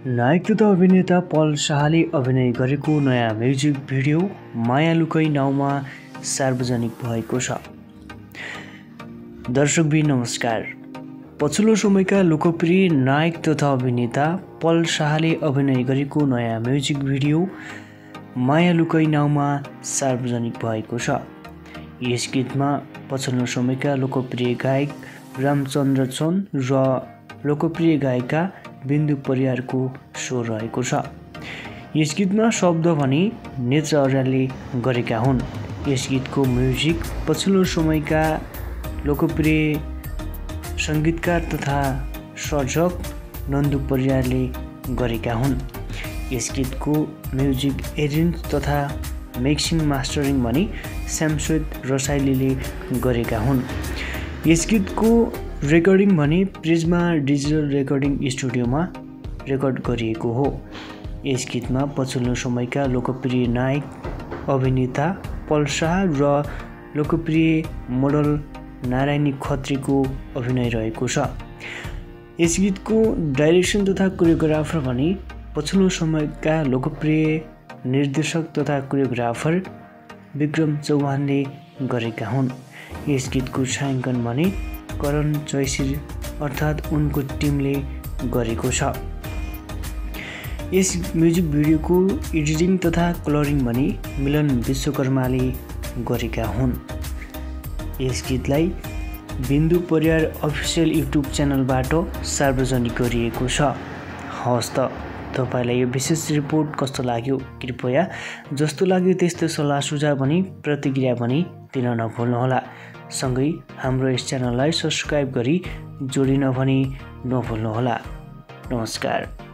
नायक तथा अभिनेता पल शाहले अभिनय गरेको नयाँ म्युजिक भिडियो माया लुकै नाउँमा सार्वजनिक भएको छ। दर्शकबिन नमस्कार। पछिल्लो समयका लोकप्रिय नायक तथा अभिनेता पल शाहले अभिनय गरेको नयाँ म्युजिक भिडियो माया लुकै नाउँमा सार्वजनिक भएको छ। यस गीतमा पछिल्लो समयका लोकप्रिय गायक रामचन्द्र चन्द र लोकप्रिय गायिका बिन्दु परियारको स्वर रहेको छ। यस गीतमा शब्द भने नेत्र अर्यालले गरेका हुन्। यस गीतको म्युजिक पछिल्लो समयका लोकप्रिय सङ्गीतकार तथा सर्जक नन्दु परियारले गरेका हुन्। यस गीतको म्युजिक एरेन्ज तथा मिक्सिङ मास्टरिङ भने श्यामसुत रसाइलीले गरेका हुन्। यस गीतको रेकर्डिङ भने प्रिज्मा डिजिटल रेकर्डिङ स्टुडियोमा रेकर्ड गरिएको हो। यस गीतमा पछिल्लो समयका लोकप्रिय नायक अभिनेता पल शाह र लोकप्रिय मोडल नारायणी खत्रीको अभिनय रहेको छ। यस गीतको डाइरेक्सन तथा कोरियोग्राफर भने पछिल्लो समयका लोकप्रिय निर्देशक तथा कोरियोग्राफर विक्रम चौहानले गरेका हुन्। यस गीतको छायाङ्कन भने करण जयश्री अर्थात् उनको टिमले गरेको छ। यस म्युजिक भिडियोको एडिटिङ तथा कलरिङ भने मिलन विश्वकर्माले गरेका हुन्। यस गीतलाई बिन्दु परियार अफिसियल युट्युब च्यानलबाट सार्वजनिक गरिएको छ। हवस् त, तपाईँलाई यो विशेष रिपोर्ट कस्तो लाग्यो? कृपया जस्तो लाग्यो त्यस्तो सल्लाह सुझाव भने प्रतिक्रिया पनि दिन नभुल्नुहोला। सँगै हाम्रो यस च्यानललाई सब्स्क्राइब गरी जोडिन पनि नभुल्नुहोला। नमस्कार।